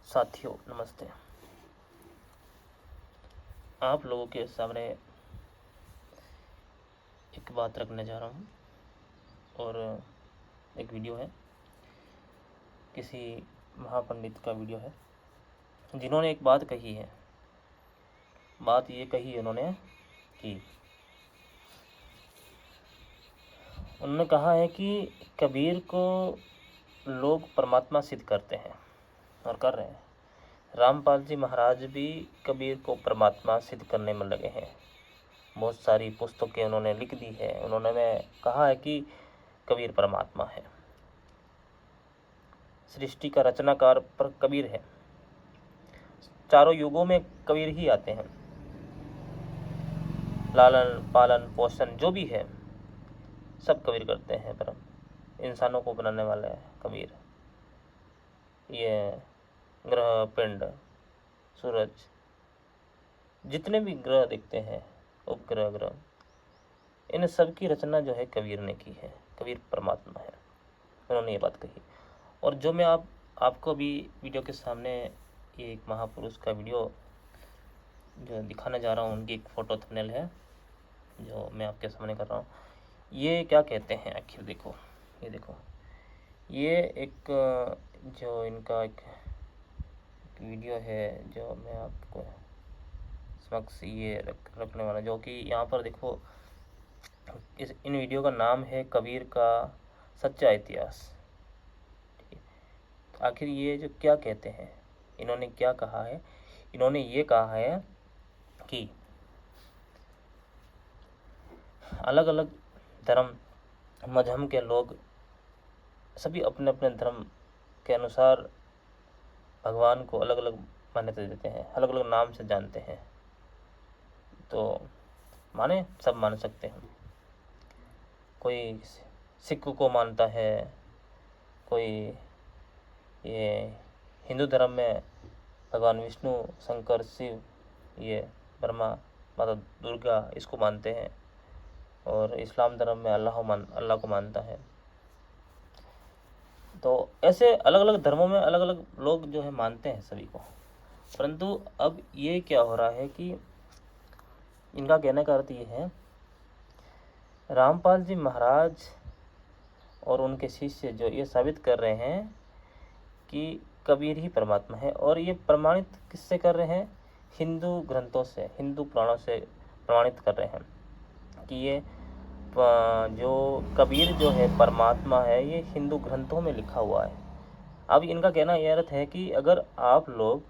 साथियों नमस्ते। आप लोगों के सामने एक बात रखने जा रहा हूँ और एक वीडियो है, किसी महापंडित का वीडियो है जिन्होंने एक बात कही है। बात ये कही है उन्होंने कि उन्होंने कहा है कि कबीर को लोग परमात्मा सिद्ध करते हैं और कर रहे हैं। रामपाल जी महाराज भी कबीर को परमात्मा सिद्ध करने में लगे हैं। बहुत सारी पुस्तकें उन्होंने लिख दी है। उन्होंने कहा है कि कबीर परमात्मा है, सृष्टि का रचनाकार पर कबीर है। चारों युगों में कबीर ही आते हैं। लालन पालन पोषण जो भी है सब कबीर करते हैं। पर इंसानों को बनाने वाला है कबीर। ये ग्रह पिंड सूरज जितने भी ग्रह दिखते हैं, उपग्रह ग्रह, इन सब की रचना जो है कबीर ने की है। कबीर परमात्मा है, उन्होंने ये बात कही। और जो मैं आपको भी वीडियो के सामने ये एक महापुरुष का वीडियो जो दिखाने जा रहा हूँ, उनकी एक फ़ोटो थंबनेल है जो मैं आपके सामने कर रहा हूँ। ये क्या कहते हैं आखिर देखो, ये देखो, ये एक जो इनका एक वीडियो है जो मैं आपको समक्ष ये रखने वाला, जो कि यहाँ पर देखो इन वीडियो का नाम है कबीर का सच्चा इतिहास। तो आखिर ये जो क्या कहते हैं, इन्होंने क्या कहा है? इन्होंने ये कहा है कि अलग अलग धर्म मजहब के लोग सभी अपने अपने धर्म के अनुसार भगवान को अलग अलग मान्यता देते हैं, अलग अलग नाम से जानते हैं। तो माने सब मान सकते हैं। कोई सिख को मानता है, कोई ये हिंदू धर्म में भगवान विष्णु, शंकर, शिव, ये ब्रह्मा, माता दुर्गा इसको मानते हैं। और इस्लाम धर्म में अल्लाह को मानता है। तो ऐसे अलग अलग धर्मों में अलग अलग लोग जो है मानते हैं सभी को। परंतु अब ये क्या हो रहा है कि इनका कहने का अर्थ ये है, रामपाल जी महाराज और उनके शिष्य जो ये साबित कर रहे हैं कि कबीर ही परमात्मा है। और ये प्रमाणित किससे कर रहे हैं? हिंदू ग्रंथों से, हिंदू पुराणों से प्रमाणित कर रहे हैं कि ये जो कबीर जो है परमात्मा है, ये हिंदू ग्रंथों में लिखा हुआ है। अब इनका कहना यह अर्थ है कि अगर आप लोग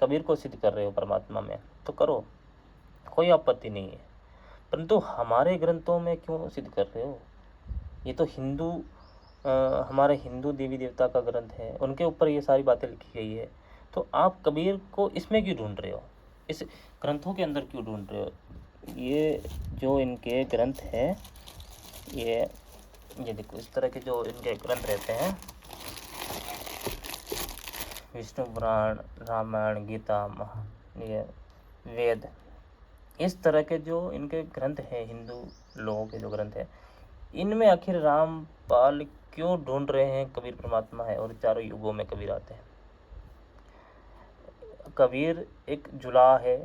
कबीर को सिद्ध कर रहे हो परमात्मा में तो करो, कोई आपत्ति नहीं है। परंतु हमारे ग्रंथों में क्यों सिद्ध कर रहे हो? ये तो हमारे हिंदू देवी देवता का ग्रंथ है, उनके ऊपर ये सारी बातें लिखी गई है। तो आप कबीर को इसमें क्यों ढूंढ रहे हो? इस ग्रंथों के अंदर क्यों ढूंढ रहे हो? ये जो इनके ग्रंथ हैं, ये देखो, इस तरह के जो इनके ग्रंथ रहते हैं, विष्णु पुराण, रामायण, गीता, ये वेद, इस तरह के जो इनके ग्रंथ हैं, हिंदू लोगों के जो ग्रंथ हैं, इनमें आखिर रामपाल क्यों ढूंढ रहे हैं कबीर परमात्मा है और चारों युगों में कबीर आते हैं? कबीर एक जुलाहा है।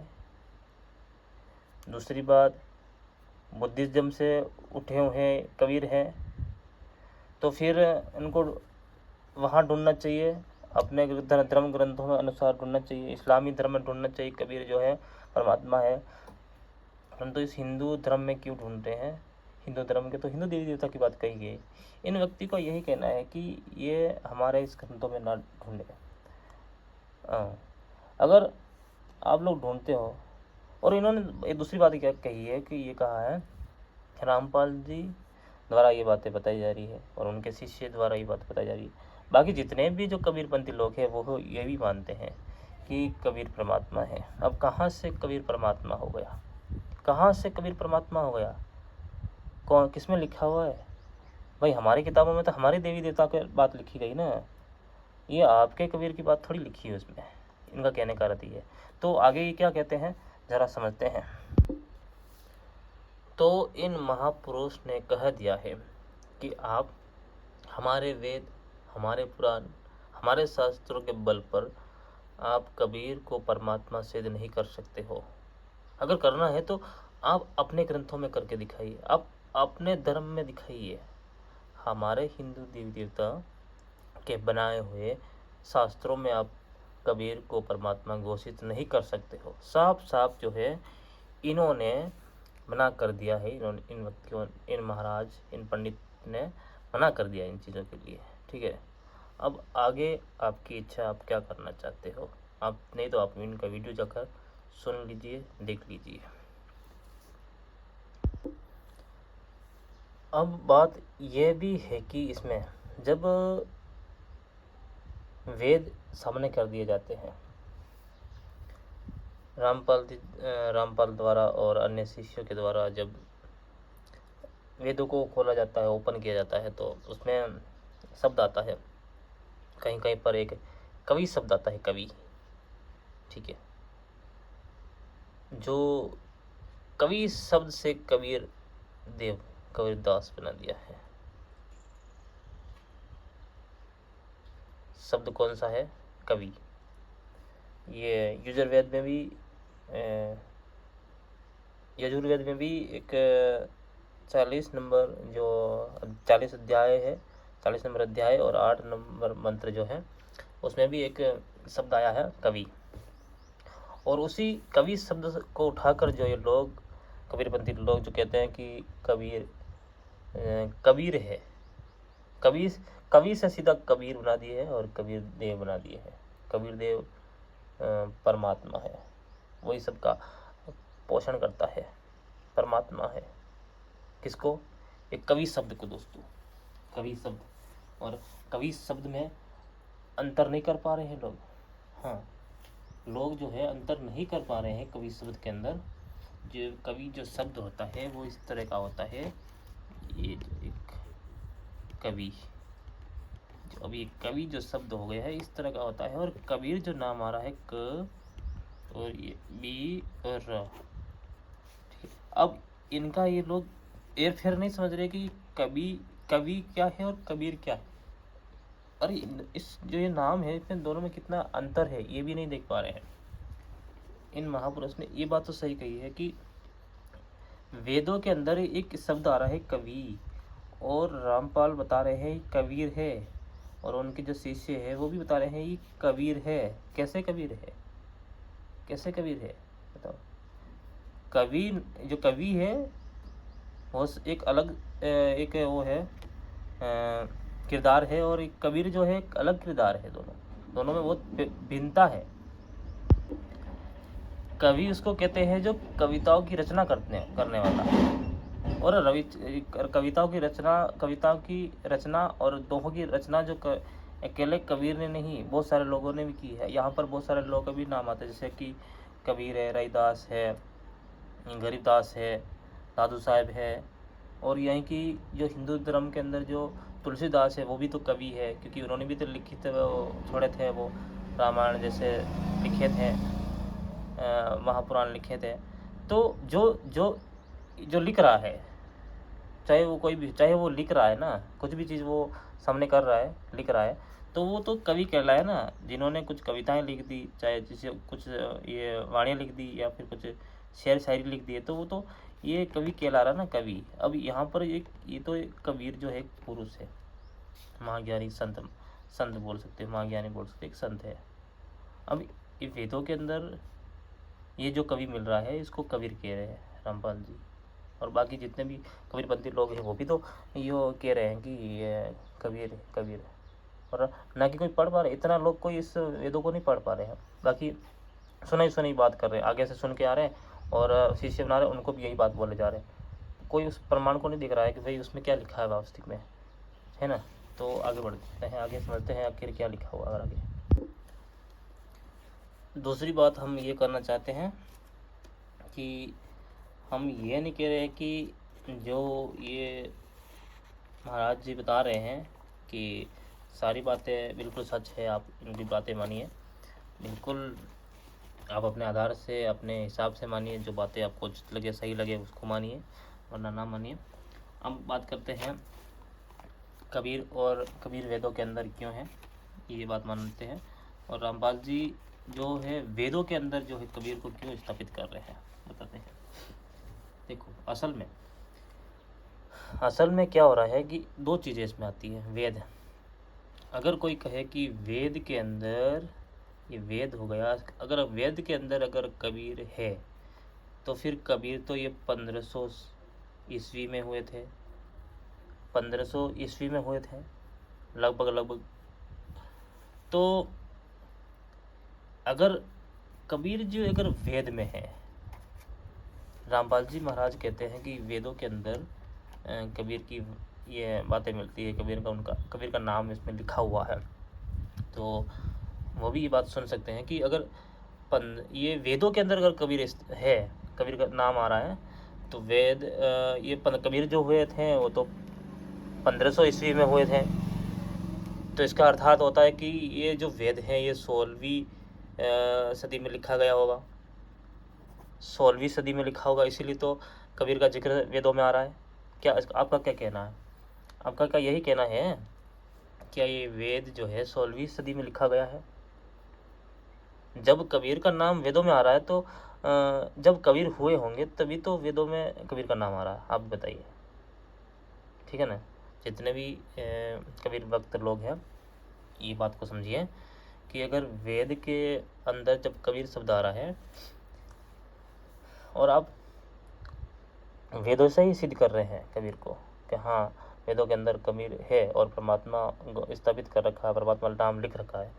दूसरी बात, बुद्धिज्म से उठे हुए कबीर हैं। तो फिर इनको वहाँ ढूंढना चाहिए, अपने धर्म ग्रंथों में अनुसार ढूंढना चाहिए, इस्लामी धर्म में ढूंढना चाहिए कबीर जो है परमात्मा है। परंतु इस हिंदू धर्म में क्यों ढूंढते हैं? हिंदू धर्म के तो हिंदू देवी देवता की बात कही गई। इन व्यक्ति का यही कहना है कि ये हमारे इस ग्रंथों में ना ढूंढे। अगर आप लोग ढूंढते हो, और इन्होंने एक दूसरी बात क्या कही है कि ये कहा है रामपाल जी द्वारा ये बातें बताई जा रही है और उनके शिष्य द्वारा ये बात बताई जा रही है। बाकी जितने भी जो कबीरपंथी लोग हैं वो ये भी मानते हैं कि कबीर परमात्मा है। अब कहाँ से कबीर परमात्मा हो गया? कहाँ से कबीर परमात्मा हो गया? कौन, किस में लिखा हुआ है? भाई हमारी किताबों में तो हमारे देवी देवता की बात लिखी गई ना, ये आपके कबीर की बात थोड़ी लिखी है उसमें। इनका कहने का अर्थ ये है। तो आगे ये क्या कहते हैं जरा समझते हैं। तो इन महापुरुष ने कह दिया है कि आप हमारे वेद, हमारे पुराण, हमारे शास्त्रों के बल पर आप कबीर को परमात्मा सिद्ध नहीं कर सकते हो। अगर करना है तो आप अपने ग्रंथों में करके दिखाइए, आप अपने धर्म में दिखाइए। हमारे हिंदू देवी देवता के बनाए हुए शास्त्रों में आप कबीर को परमात्मा घोषित नहीं कर सकते हो। साफ साफ जो है इन्होंने मना कर दिया है, इन्होंने, इन व्यक्तियों, इन महाराज, इन पंडित ने मना कर दिया इन चीज़ों के लिए। ठीक है, अब आगे आपकी इच्छा, आप क्या करना चाहते हो। आप नहीं तो आप इनका वीडियो जाकर सुन लीजिए, देख लीजिए। अब बात यह भी है कि इसमें जब वेद सामने कर दिए जाते हैं रामपाल द्वारा और अन्य शिष्यों के द्वारा, जब वेदों को खोला जाता है, ओपन किया जाता है, तो उसमें शब्द आता है, कहीं कहीं पर एक कवि शब्द आता है, कवि। ठीक है, जो कवि शब्द से कबीरदास बना दिया है। शब्द कौन सा है? कवि। ये यजुर्वेद में भी एक 40 नंबर जो 40 अध्याय है, 40 नंबर अध्याय और 8 नंबर मंत्र जो है, उसमें भी एक शब्द आया है, कवि। और उसी कवि शब्द को उठाकर जो ये लोग, कबीरपंथी लोग, जो कहते हैं कि कबीर है, कवि से सीधा कबीर बना दिए है और कबीर देव बना दिए है। कबीर देव परमात्मा है, वही सबका पोषण करता है, परमात्मा है। किसको? एक कवि शब्द को दोस्तों, कवि शब्द। और कवि शब्द में अंतर नहीं कर पा रहे हैं लोग। हाँ, लोग जो है अंतर नहीं कर पा रहे हैं कवि शब्द के अंदर। जो कवि जो शब्द होता है वो इस तरह का होता है। ये जो एक कवि, जो अभी कवि जो शब्द हो गया है, इस तरह का होता है। और कबीर जो नाम आ रहा है, क और ये बी और र। अब इनका ये लोग एर फेर नहीं समझ रहे कि कवि क्या है और कबीर क्या है। अरे इस जो ये नाम है, इसमें दोनों में कितना अंतर है, ये भी नहीं देख पा रहे हैं। इन महापुरुष ने ये बात तो सही कही है कि वेदों के अंदर एक शब्द आ रहा है, कवि, और रामपाल बता रहे हैं कबीर है, और उनके जो शिष्य है वो भी बता रहे हैं ये कबीर है। कैसे कबीर है? कैसे कबीर है बताओ। कवि, जो कवि है वो एक अलग एक वो है किरदार है, और एक कबीर जो है एक अलग किरदार है। दोनों में बहुत भिन्नता है। कवि उसको कहते हैं जो कविताओं की रचना करने वाला, और कविताओं की रचना और दोहों की रचना जो अकेले कबीर ने नहीं, बहुत सारे लोगों ने भी की है। यहाँ पर बहुत सारे लोगों का भी नाम आता है, जैसे कि कबीर है, रैदास है, गरीबदास है, दादू साहब है। और यहीं की जो हिंदू धर्म के अंदर जो तुलसीदास है, वो भी तो कवि है, क्योंकि उन्होंने भी तो लिखित छोड़े थे, वो रामायण जैसे लिखे थे, महापुराण लिखे थे। तो जो लिख रहा है, चाहे वो कोई भी, चाहे वो लिख रहा है ना, कुछ भी चीज़ वो सामने कर रहा है, लिख रहा है, तो वो तो कवि कहलाए ना। जिन्होंने कुछ कविताएं लिख दी, चाहे जैसे कुछ ये वाणियाँ लिख दी, या फिर कुछ शेर शायरी लिख दिए, तो वो तो ये कवि कहला रहा ना, कवि। अब यहाँ पर ये तो एक कबीर जो है एक पुरुष है, महाज्ञानी संत बोल सकते हैं, महाज्ञानी बोल सकते, एक संत है। अब ये वेदों के अंदर ये जो कवि मिल रहा है, इसको कबीर कह रहे हैं रामपाल जी। और बाकी जितने भी कबीरपंथी लोग हैं वो भी तो यो कह रहे हैं कि ये कबीर और ना कि कोई पढ़ पा रहे। इतना लोग कोई इस वेदों को नहीं पढ़ पा रहे हैं। बाकी सुनाई बात कर रहे हैं, आगे से सुन के आ रहे हैं, और शिष्य बना रहे हैं, उनको भी यही बात बोले जा रहे हैं। कोई उस प्रमाण को नहीं दिख रहा है कि भाई उसमें क्या लिखा है वास्तविक में, है ना। तो आगे बढ़ते हैं, आगे समझते हैं आखिर क्या लिखा हुआ है आगे। दूसरी बात हम ये करना चाहते हैं कि हम ये नहीं कह रहे कि जो ये महाराज जी बता रहे हैं कि सारी बातें बिल्कुल सच है, आप इनकी बातें मानिए, बिल्कुल आप अपने आधार से, अपने हिसाब से मानिए। जो बातें आपको उचित लगे, सही लगे, उसको मानिए, वरना ना मानिए। अब बात करते हैं कबीर, और कबीर वेदों के अंदर क्यों है, ये बात मानते हैं। और रामपाल जी जो है वेदों के अंदर जो है कबीर को क्यों स्थापित कर रहे हैं, बताते हैं। देखो असल में क्या हो रहा है कि दो चीज़ें इसमें आती है। वेद, अगर कोई कहे कि वेद के अंदर, ये वेद हो गया, अगर वेद के अंदर अगर कबीर है तो फिर कबीर तो ये 1500 ईस्वी में हुए थे, 1500 ईस्वी में हुए थे लगभग। तो अगर कबीर जी अगर वेद में है, रामपाल जी महाराज कहते हैं कि वेदों के अंदर कबीर की ये बातें मिलती है, कबीर का नाम इसमें लिखा हुआ है, तो वो भी ये बात सुन सकते हैं कि अगर ये वेदों के अंदर अगर कबीर है, कबीर का नाम आ रहा है, तो वेद ये कबीर जो हुए थे वो तो 1500 ईस्वी में हुए थे। तो इसका अर्थात होता है कि ये जो वेद है ये 16वीं सदी में लिखा गया होगा, 16वीं सदी में लिखा होगा, इसीलिए तो कबीर का जिक्र वेदों में आ रहा है। क्या आपका क्या कहना है? आपका क्या यही कहना है क्या ये वेद जो है 16वीं सदी में लिखा गया है? जब कबीर का नाम वेदों में आ रहा है तो जब कबीर हुए होंगे तभी तो वेदों में कबीर का नाम आ रहा है। आप बताइए, ठीक है ना? जितने भी कबीर भक्त लोग हैं ये बात को समझिए कि अगर वेद के अंदर जब कबीर शब्द आ रहा है और आप वेदों से ही सिद्ध कर रहे हैं कबीर को कि हाँ वेदों के अंदर कबीर है और परमात्मा स्थापित कर रखा है, परमात्मा नाम लिख रखा है,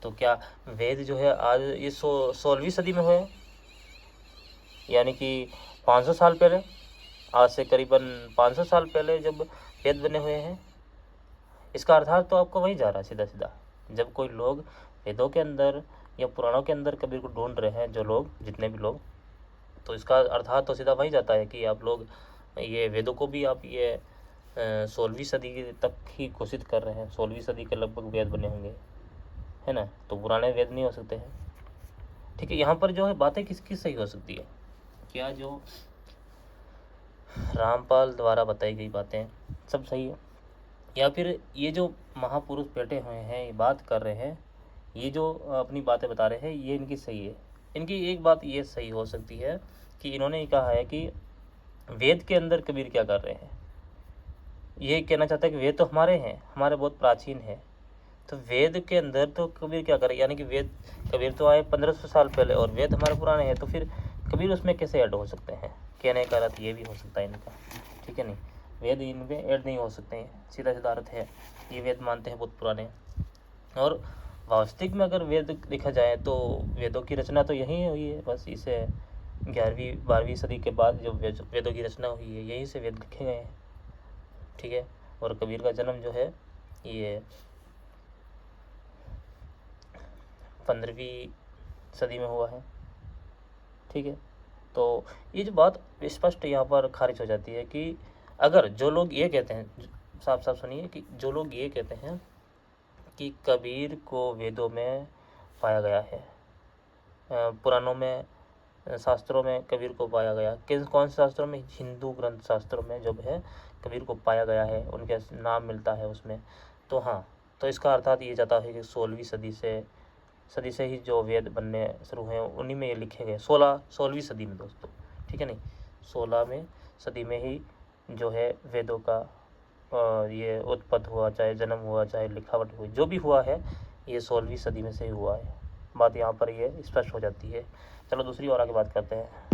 तो क्या वेद जो है आज ये 16वीं सदी में हुए, यानी कि 500 साल पहले, आज से करीबन 500 साल पहले जब वेद बने हुए हैं? इसका अर्थात तो आपको वही जा रहा है सीधा सीधा। जब कोई लोग वेदों के अंदर या पुराणों के अंदर कबीर को ढूंढ रहे हैं, जो लोग जितने भी लोग, तो इसका अर्थात तो सीधा वही जाता है कि आप लोग ये वेदों को भी आप ये 16वीं सदी तक ही घोषित कर रहे हैं। 16वीं सदी के लगभग वेद बने होंगे, है ना? तो पुराने वेद नहीं हो सकते हैं, ठीक है? यहाँ पर जो है बातें किसकी सही हो सकती है? क्या जो रामपाल द्वारा बताई गई बातें सब सही है, या फिर ये जो महापुरुष बैठे हुए हैं ये बात कर रहे हैं, ये जो अपनी बातें बता रहे हैं ये इनकी सही है? इनकी एक बात ये सही हो सकती है कि इन्होंने ये कहा है कि वेद के अंदर कबीर क्या कर रहे हैं, ये कहना चाहता है कि वेद तो हमारे हैं, हमारे बहुत प्राचीन है, तो वेद के अंदर तो कबीर क्या करे, यानी कि वेद कबीर तो आए 1500 साल पहले और वेद हमारे पुराने हैं, तो फिर कबीर उसमें कैसे ऐड हो सकते हैं? कहने का अर्थ ये भी हो सकता है इनका, ठीक है? नहीं, वेद इनमें ऐड नहीं हो सकते हैं, सीधा सीधा अर्थ है ये वेद मानते हैं बहुत पुराने। और वास्तविक में अगर वेद देखा जाए तो वेदों की रचना तो यहीं हुई है, बस इसे 11वीं 12वीं सदी के बाद जो वेदों की रचना हुई है यहीं से वेद लिखे गए हैं, ठीक है? और कबीर का जन्म जो है ये 15वीं सदी में हुआ है, ठीक है? तो ये जो बात स्पष्ट यहाँ पर खारिज हो जाती है कि अगर जो लोग ये कहते हैं, साफ साफ सुनिए, कि जो लोग ये कहते हैं कि कबीर को वेदों में पाया गया है, पुराणों में, शास्त्रों में कबीर को पाया गया, किन कौन से शास्त्रों में? हिंदू ग्रंथ शास्त्रों में जब है कबीर को पाया गया है, उनके नाम मिलता है उसमें, तो हाँ, तो इसका अर्थात ये जाता है कि 16वीं सदी से ही जो वेद बनने शुरू हुए उन्हीं में ये लिखे गए, 16वीं सदी में दोस्तों, ठीक है? नहीं, 16वीं सदी में ही जो है वेदों का ये उत्पत्ति हुआ, चाहे जन्म हुआ, चाहे लिखावट हुई, जो भी हुआ है ये 16वीं सदी में से ही हुआ है। बात यहाँ पर ये स्पष्ट हो जाती है। चलो दूसरी और आगे बात करते हैं।